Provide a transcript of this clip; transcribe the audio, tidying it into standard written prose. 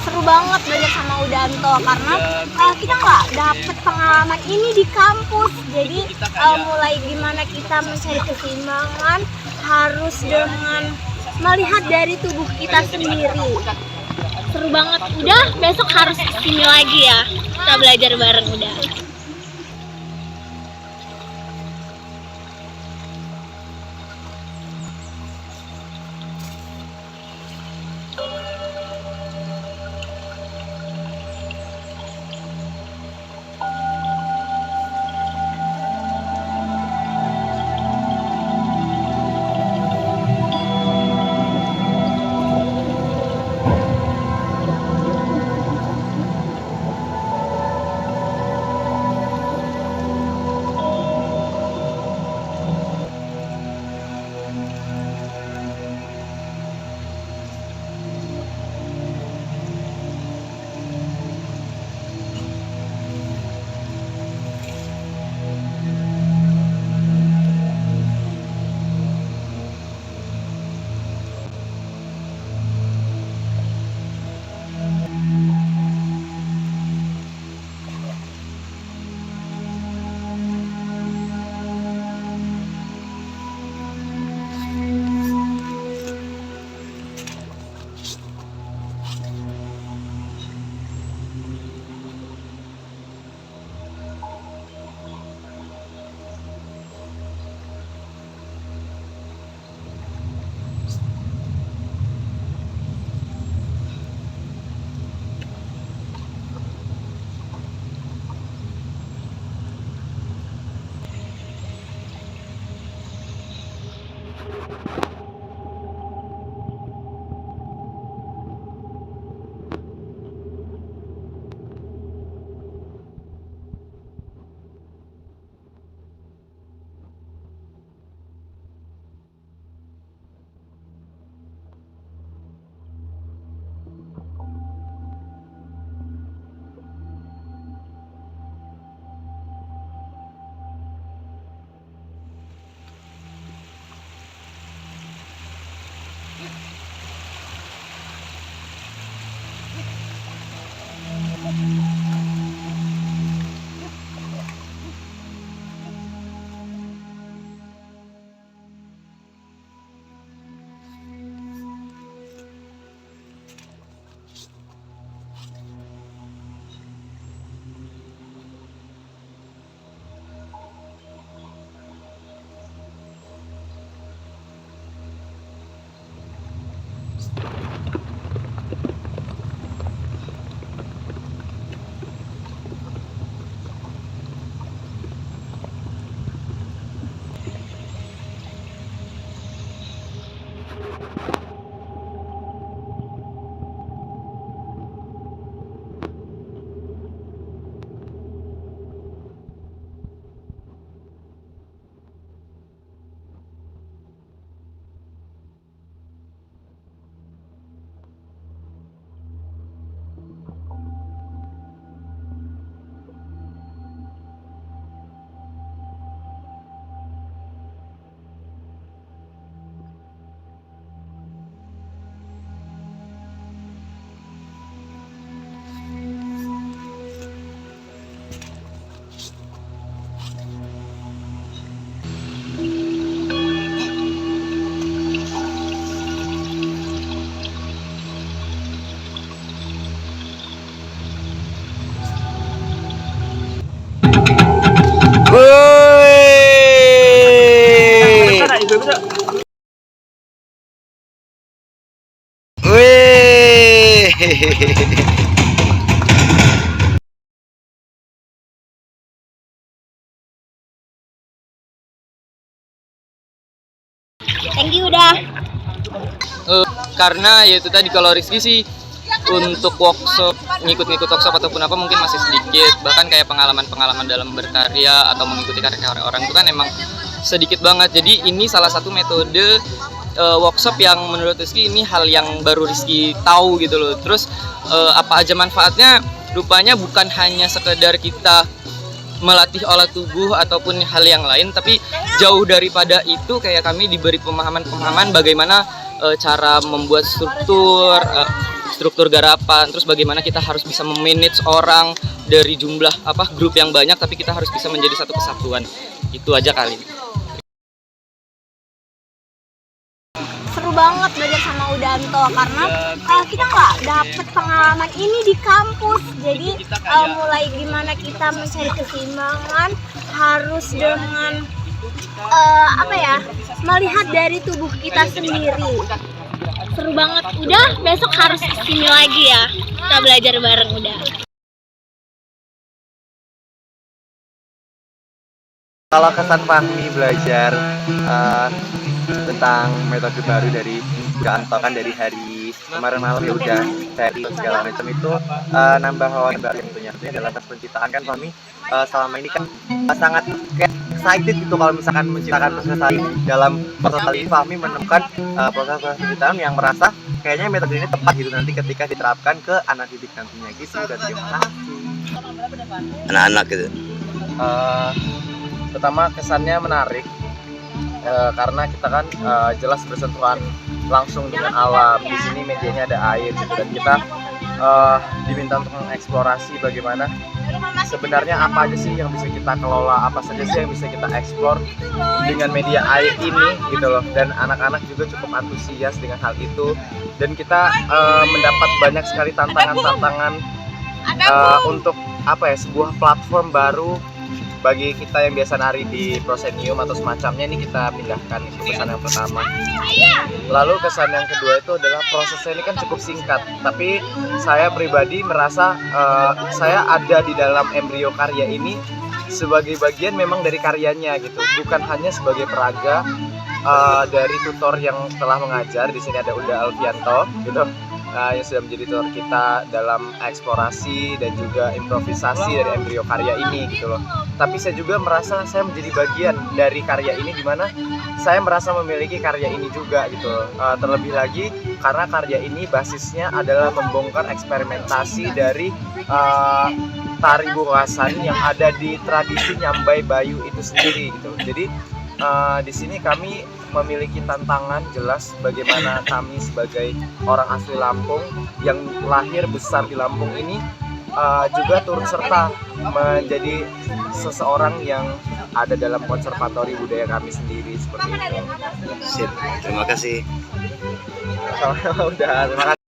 seru banget belajar sama Udanto karena kita nggak dapet pengalaman ini di kampus. Jadi mulai gimana kita mencari keseimbangan harus dengan melihat dari tubuh kita sendiri. Seru banget. Udah, besok harus kesini lagi ya. Kita belajar bareng udah. Thank you udah. Karena ya itu tadi, kalau Rizky sih untuk workshop, ngikut-ngikut workshop ataupun apa mungkin masih sedikit, bahkan kayak pengalaman-pengalaman dalam berkarya atau mengikuti karya-karya orang itu kan emang sedikit banget. Jadi ini salah satu metode workshop yang menurut Rizky ini hal yang baru Rizky tahu gitu loh. Terus apa aja manfaatnya, rupanya bukan hanya sekedar kita melatih olah tubuh ataupun hal yang lain, tapi jauh daripada itu kayak kami diberi pemahaman-pemahaman bagaimana cara membuat struktur, struktur garapan, terus bagaimana kita harus bisa memanage orang dari jumlah grup yang banyak, tapi kita harus bisa menjadi satu kesatuan. Itu aja kali. Seru banget belajar sama Udanto karena kita nggak dapet pengalaman ini di kampus. Jadi mulai gimana kita mencari keseimbangan harus dengan melihat dari tubuh kita sendiri. Seru banget. Udah besok harus kesini lagi ya. Kita belajar bareng udah. Kalau kesan Fahmi belajar tentang metode baru dari Udanto kan dari hari kemarin malam ya udah dari segala macam itu nambah wawasan baru tentunya dalam proses penciptaan kan Fahmi selama ini kan sangat excited gitu kalau misalkan menciptakan proses tali. Dalam proses tali ini Fahmi menemukan proses penciptaan yang merasa kayaknya metode ini tepat gitu nanti ketika diterapkan ke anak didik nantinya gitu. Dan terima kasih anak-anak gitu. Pertama kesannya menarik karena kita kan jelas bersentuhan langsung dengan alam. Di sini medianya ada air gitu, dan kita diminta untuk mengeksplorasi bagaimana sebenarnya apa aja sih yang bisa kita kelola, apa saja sih yang bisa kita eksplor dengan media air ini gitu loh. Dan anak-anak juga cukup antusias dengan hal itu, dan kita mendapat banyak sekali tantangan-tantangan untuk sebuah platform baru bagi kita yang biasa nari di prosenium atau semacamnya. Ini kita pindahkan, itu kesan yang pertama. Lalu kesan yang kedua itu adalah prosesnya ini kan cukup singkat, tapi saya pribadi merasa saya ada di dalam embrio karya ini sebagai bagian memang dari karyanya gitu, bukan hanya sebagai peraga dari tutor yang telah mengajar. Di sini ada Unda Alfianto gitu, yang sudah menjadi tutor kita dalam eksplorasi dan juga improvisasi dari embrio karya ini gitu loh. Tapi saya juga merasa saya menjadi bagian dari karya ini, dimana saya merasa memiliki karya ini juga gitu loh. Terlebih lagi karena karya ini basisnya adalah membongkar eksperimentasi dari tari bungasan yang ada di tradisi Nyambai Bayu itu sendiri gitu. Jadi di sini kami memiliki tantangan jelas bagaimana kami sebagai orang asli Lampung yang lahir besar di Lampung ini juga turut serta menjadi seseorang yang ada dalam konservatori budaya kami sendiri seperti itu. Sip, terima kasih. Udah, terima kasih.